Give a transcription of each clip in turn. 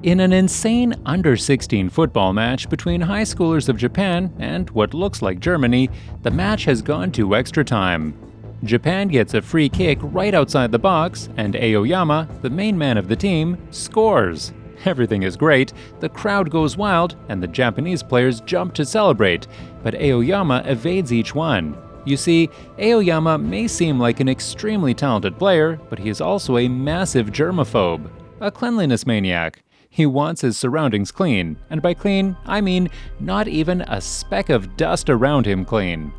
In an insane under-16 football match between high schoolers of Japan and what looks like Germany, the match has gone to extra time. Japan gets a free kick right outside the box, and Aoyama, the main man of the team, scores. Everything is great, the crowd goes wild, and the Japanese players jump to celebrate, but Aoyama evades each one. You see, Aoyama may seem like an extremely talented player, but he is also a massive germaphobe, a cleanliness maniac. He wants his surroundings clean, and by clean, I mean not even a speck of dust around him clean.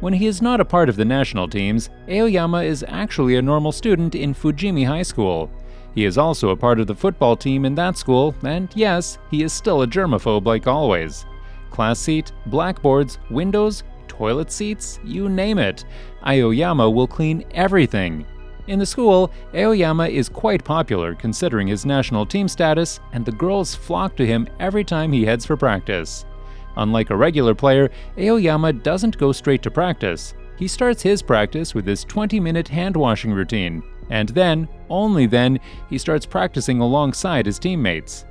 When he is not a part of the national teams, Aoyama is actually a normal student in Fujimi High School. He is also a part of the football team in that school, and yes, he is still a germaphobe like always. Class seat, blackboards, windows, toilet seats, you name it. Aoyama will clean everything. In the school, Aoyama is quite popular considering his national team status, and the girls flock to him every time he heads for practice. Unlike a regular player, Aoyama doesn't go straight to practice. He starts his practice with his 20-minute hand-washing routine, and then, only then, he starts practicing alongside his teammates.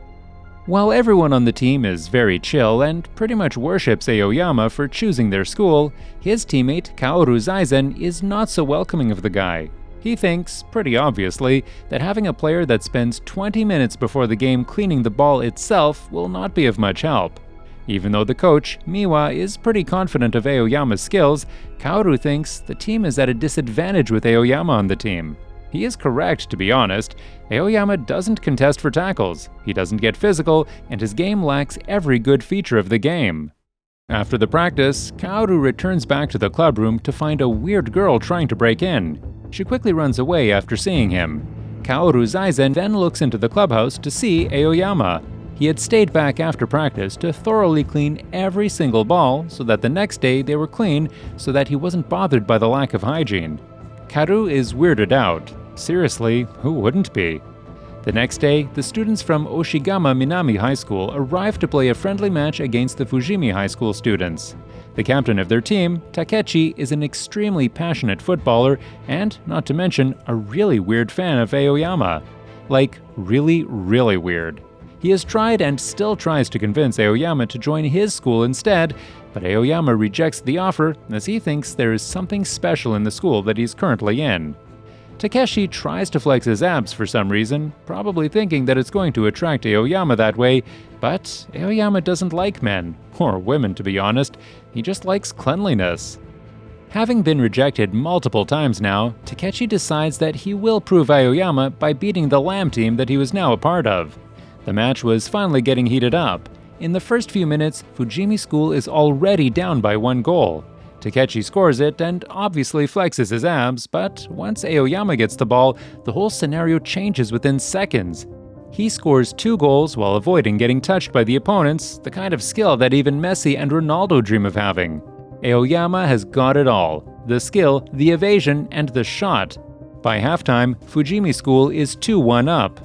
While everyone on the team is very chill and pretty much worships Aoyama for choosing their school, his teammate Kaoru Zaizen is not so welcoming of the guy. He thinks, pretty obviously, that having a player that spends 20 minutes before the game cleaning the ball itself will not be of much help. Even though the coach, Miwa, is pretty confident of Aoyama's skills, Kaoru thinks the team is at a disadvantage with Aoyama on the team. He is correct, to be honest. Aoyama doesn't contest for tackles, he doesn't get physical, and his game lacks every good feature of the game. After the practice, Kaoru returns back to the clubroom to find a weird girl trying to break in. She quickly runs away after seeing him. Kaoru Zaizen then looks into the clubhouse to see Aoyama. He had stayed back after practice to thoroughly clean every single ball so that the next day they were clean so that he wasn't bothered by the lack of hygiene. Kaoru is weirded out. Seriously, who wouldn't be? The next day, the students from Oshigama Minami High School arrive to play a friendly match against the Fujimi High School students. The captain of their team, Takechi, is an extremely passionate footballer and, not to mention, a really weird fan of Aoyama. Like, really, really weird. He has tried and still tries to convince Aoyama to join his school instead, but Aoyama rejects the offer as he thinks there is something special in the school that he's currently in. Takeshi tries to flex his abs for some reason, probably thinking that it's going to attract Aoyama that way, but Aoyama doesn't like men, or women to be honest, he just likes cleanliness. Having been rejected multiple times now, Takeshi decides that he will prove Aoyama by beating the Lamb team that he was now a part of. The match was finally getting heated up. In the first few minutes, Fujimi School is already down by 1 goal. Takechi scores it and obviously flexes his abs, but once Aoyama gets the ball, the whole scenario changes within seconds. He scores 2 goals while avoiding getting touched by the opponents, the kind of skill that even Messi and Ronaldo dream of having. Aoyama has got it all: the skill, the evasion, and the shot. By halftime, Fujimi School is 2-1 up.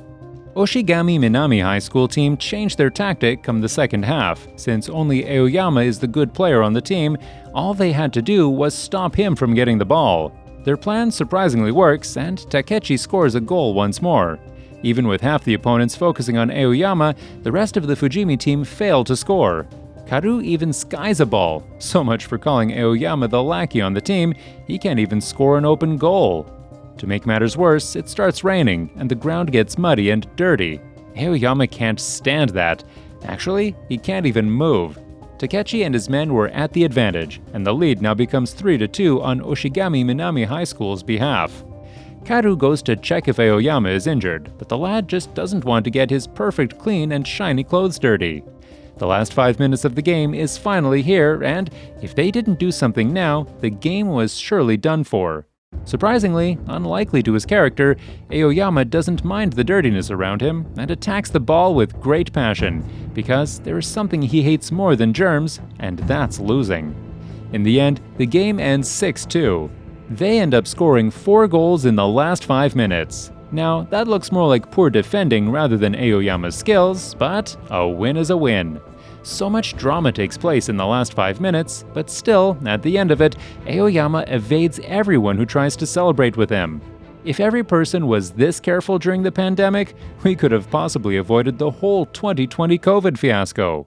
Oshigami Minami High School team changed their tactic come the second half. Since only Aoyama is the good player on the team, all they had to do was stop him from getting the ball. Their plan surprisingly works, and Takechi scores a goal once more. Even with half the opponents focusing on Aoyama, the rest of the Fujimi team fail to score. Kaoru even skies a ball. So much for calling Aoyama the lackey on the team, he can't even score an open goal. To make matters worse, it starts raining, and the ground gets muddy and dirty. Aoyama can't stand that. Actually, he can't even move. Takechi and his men were at the advantage, and the lead now becomes 3-2 on Oshigami Minami High School's behalf. Kaoru goes to check if Aoyama is injured, but the lad just doesn't want to get his perfect clean and shiny clothes dirty. The last 5 minutes of the game is finally here, and if they didn't do something now, the game was surely done for. Surprisingly, unlikely to his character, Aoyama doesn't mind the dirtiness around him and attacks the ball with great passion, because there is something he hates more than germs, and that's losing. In the end, the game ends 6-2. They end up scoring 4 goals in the last 5 minutes. Now, that looks more like poor defending rather than Aoyama's skills, but a win is a win. So much drama takes place in the last 5 minutes, but still, at the end of it, Aoyama evades everyone who tries to celebrate with him. If every person was this careful during the pandemic, we could have possibly avoided the whole 2020 COVID fiasco.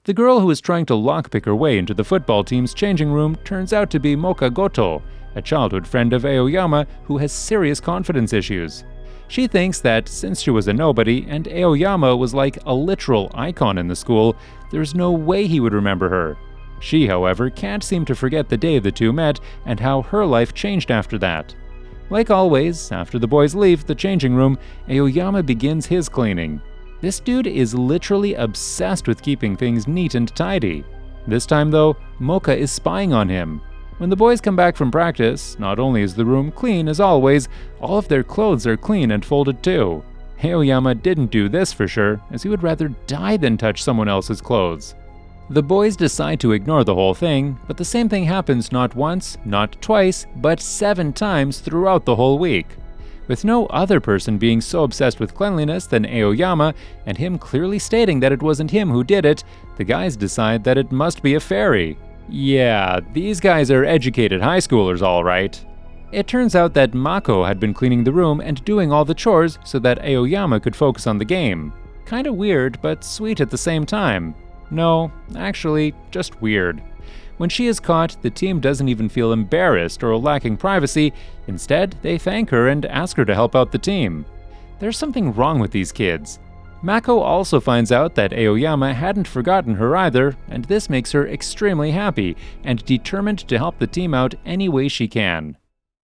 The girl who was trying to lockpick her way into the football team's changing room turns out to be Moka Goto, a childhood friend of Aoyama who has serious confidence issues. She thinks that since she was a nobody and Aoyama was like a literal icon in the school, there's no way he would remember her. She, however, can't seem to forget the day the two met and how her life changed after that. Like always, after the boys leave the changing room, Aoyama begins his cleaning. This dude is literally obsessed with keeping things neat and tidy. This time though, Moka is spying on him. When the boys come back from practice, not only is the room clean as always, all of their clothes are clean and folded too. Aoyama didn't do this for sure, as he would rather die than touch someone else's clothes. The boys decide to ignore the whole thing, but the same thing happens not once, not twice, but 7 times throughout the whole week. With no other person being so obsessed with cleanliness than Aoyama, and him clearly stating that it wasn't him who did it, the guys decide that it must be a fairy. Yeah, these guys are educated high schoolers all right. It turns out that Mako had been cleaning the room and doing all the chores so that Aoyama could focus on the game. Kinda weird, but sweet at the same time. No, actually, just weird. When she is caught, the team doesn't even feel embarrassed or lacking privacy. Instead, they thank her and ask her to help out the team. There's something wrong with these kids. Mako also finds out that Aoyama hadn't forgotten her either, and this makes her extremely happy and determined to help the team out any way she can.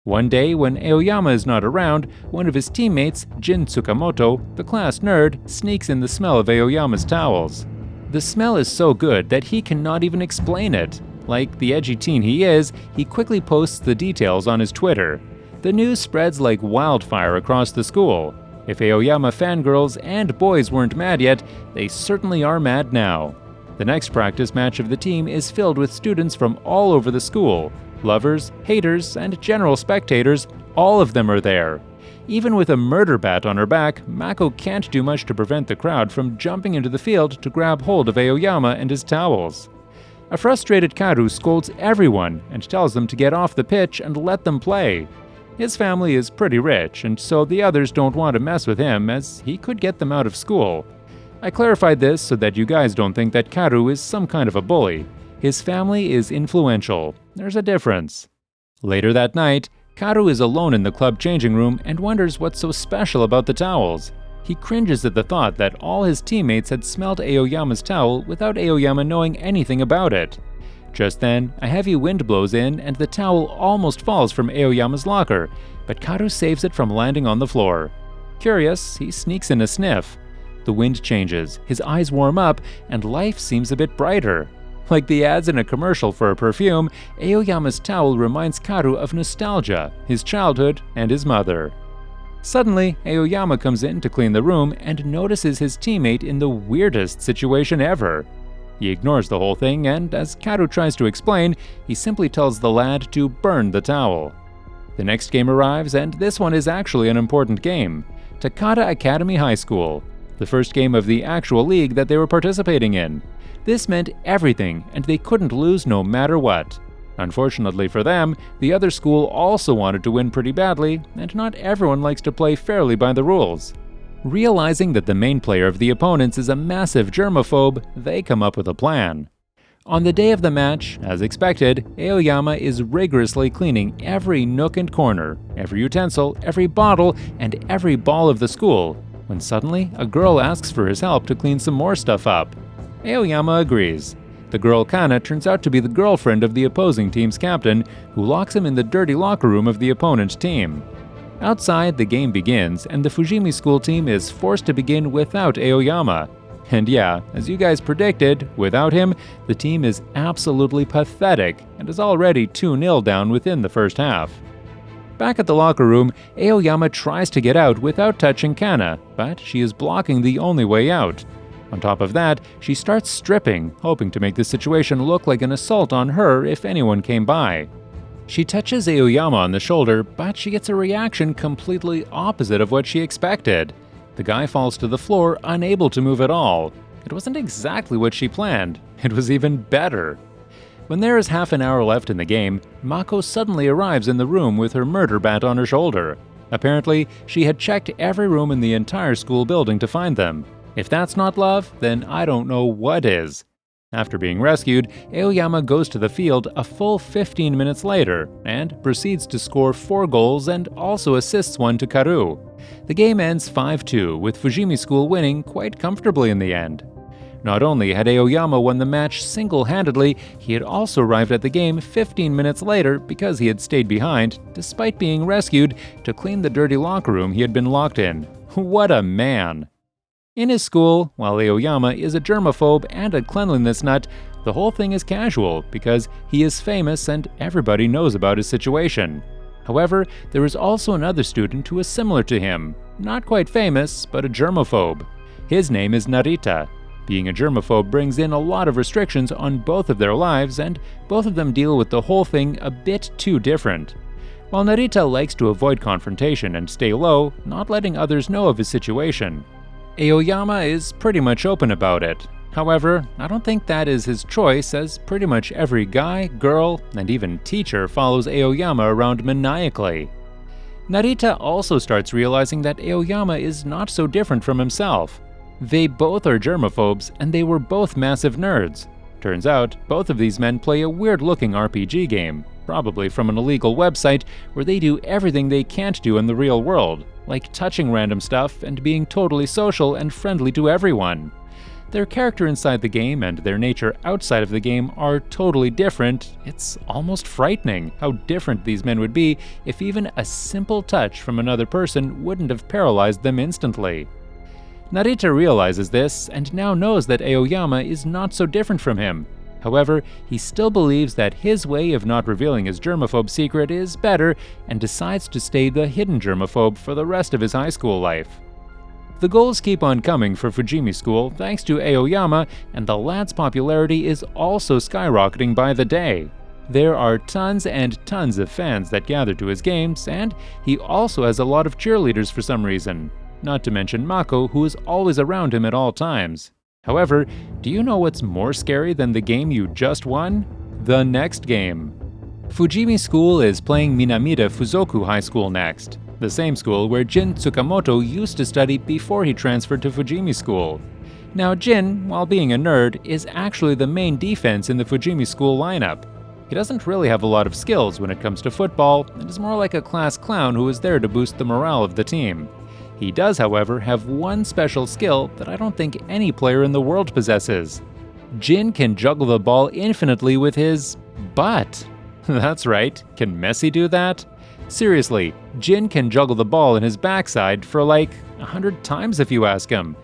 One day, when Aoyama is not around, one of his teammates, Jin Tsukamoto, the class nerd, sneaks in the smell of Aoyama's towels. The smell is so good that he cannot even explain it. Like the edgy teen he is, he quickly posts the details on his Twitter. The news spreads like wildfire across the school. If Aoyama fangirls and boys weren't mad yet, they certainly are mad now. The next practice match of the team is filled with students from all over the school. Lovers, haters, and general spectators, all of them are there. Even with a murder bat on her back, Mako can't do much to prevent the crowd from jumping into the field to grab hold of Aoyama and his towels. A frustrated Karu scolds everyone and tells them to get off the pitch and let them play. His family is pretty rich, and so the others don't want to mess with him as he could get them out of school. I clarified this so that you guys don't think that Karu is some kind of a bully. His family is influential. There's a difference. Later that night, Karu is alone in the club changing room and wonders what's so special about the towels. He cringes at the thought that all his teammates had smelled Aoyama's towel without Aoyama knowing anything about it. Just then, a heavy wind blows in and the towel almost falls from Aoyama's locker, but Karu saves it from landing on the floor. Curious, he sneaks in a sniff. The wind changes, his eyes warm up, and life seems a bit brighter. Like the ads in a commercial for a perfume, Aoyama's towel reminds Karu of nostalgia, his childhood, and his mother. Suddenly, Aoyama comes in to clean the room and notices his teammate in the weirdest situation ever. He ignores the whole thing, and as Karu tries to explain, he simply tells the lad to burn the towel. The next game arrives, and this one is actually an important game. Takata Academy High School, the first game of the actual league that they were participating in. This meant everything, and they couldn't lose no matter what. Unfortunately for them, the other school also wanted to win pretty badly, and not everyone likes to play fairly by the rules. Realizing that the main player of the opponents is a massive germaphobe, they come up with a plan. On the day of the match, as expected, Aoyama is rigorously cleaning every nook and corner, every utensil, every bottle, and every ball of the school, when suddenly a girl asks for his help to clean some more stuff up. Aoyama agrees. The girl Kana turns out to be the girlfriend of the opposing team's captain, who locks him in the dirty locker room of the opponent team. Outside, the game begins, and the Fujimi school team is forced to begin without Aoyama. And yeah, as you guys predicted, without him, the team is absolutely pathetic and is already 2-0 down within the first half. Back at the locker room, Aoyama tries to get out without touching Kana, but she is blocking the only way out. On top of that, she starts stripping, hoping to make the situation look like an assault on her if anyone came by. She touches Aoyama on the shoulder, but she gets a reaction completely opposite of what she expected. The guy falls to the floor, unable to move at all. It wasn't exactly what she planned. It was even better. When there is half an hour left in the game, Mako suddenly arrives in the room with her murder bat on her shoulder. Apparently, she had checked every room in the entire school building to find them. If that's not love, then I don't know what is. After being rescued, Aoyama goes to the field a full 15 minutes later and proceeds to score 4 goals and also assists one to Karu. The game ends 5-2, with Fujimi School winning quite comfortably in the end. Not only had Aoyama won the match single-handedly, he had also arrived at the game 15 minutes later because he had stayed behind, despite being rescued, to clean the dirty locker room he had been locked in. What a man! In his school, while Aoyama is a germaphobe and a cleanliness nut, the whole thing is casual because he is famous and everybody knows about his situation. However, there is also another student who is similar to him, not quite famous, but a germaphobe. His name is Narita. Being a germaphobe brings in a lot of restrictions on both of their lives, and both of them deal with the whole thing a bit too different. While Narita likes to avoid confrontation and stay low, not letting others know of his situation, Aoyama is pretty much open about it. However, I don't think that is his choice, as pretty much every guy, girl, and even teacher follows Aoyama around maniacally. Narita also starts realizing that Aoyama is not so different from himself. They both are germaphobes, and they were both massive nerds. Turns out, both of these men play a weird-looking RPG game, probably from an illegal website where they do everything they can't do in the real world, like touching random stuff and being totally social and friendly to everyone. Their character inside the game and their nature outside of the game are totally different. It's almost frightening how different these men would be if even a simple touch from another person wouldn't have paralyzed them instantly. Narita realizes this and now knows that Aoyama is not so different from him. However, he still believes that his way of not revealing his germaphobe secret is better and decides to stay the hidden germaphobe for the rest of his high school life. The goals keep on coming for Fujimi School thanks to Aoyama, and the lad's popularity is also skyrocketing by the day. There are tons and tons of fans that gather to his games, and he also has a lot of cheerleaders for some reason. Not to mention Mako, who is always around him at all times. However, do you know what's more scary than the game you just won? The next game. Fujimi School is playing Minamida Fuzoku High School next, the same school where Jin Tsukamoto used to study before he transferred to Fujimi School. Now Jin, while being a nerd, is actually the main defense in the Fujimi School lineup. He doesn't really have a lot of skills when it comes to football, and is more like a class clown who is there to boost the morale of the team. He does, however, have one special skill that I don't think any player in the world possesses. Jin can juggle the ball infinitely with his butt. That's right, can Messi do that? Seriously, Jin can juggle the ball in his backside for like 100 times if you ask him.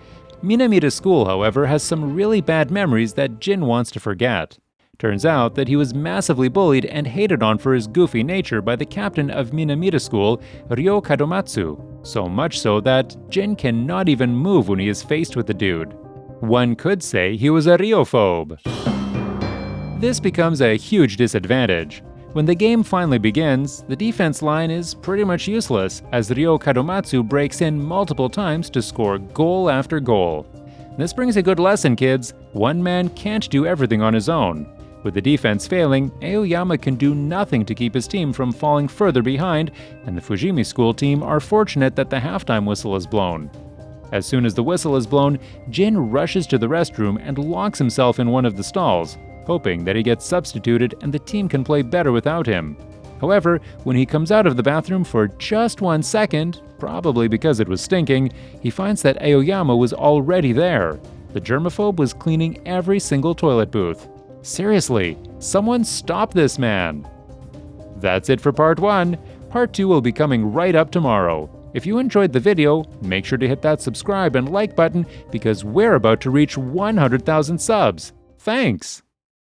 Minamida School, however, has some really bad memories that Jin wants to forget. Turns out that he was massively bullied and hated on for his goofy nature by the captain of Minamida School, Ryo Kadomatsu, so much so that Jin cannot even move when he is faced with the dude. One could say he was a Ryophobe. This becomes a huge disadvantage. When the game finally begins, the defense line is pretty much useless, as Ryo Kadomatsu breaks in multiple times to score goal after goal. This brings a good lesson, kids. One man can't do everything on his own. With the defense failing, Aoyama can do nothing to keep his team from falling further behind, and the Fujimi School team are fortunate that the halftime whistle is blown. As soon as the whistle is blown, Jin rushes to the restroom and locks himself in one of the stalls, hoping that he gets substituted and the team can play better without him. However, when he comes out of the bathroom for just 1 second, probably because it was stinking, he finds that Aoyama was already there. The germaphobe was cleaning every single toilet booth. Seriously, someone stop this man! That's it for part 1. Part 2 will be coming right up tomorrow. If you enjoyed the video, make sure to hit that subscribe and like button because we're about to reach 100,000 subs. Thanks!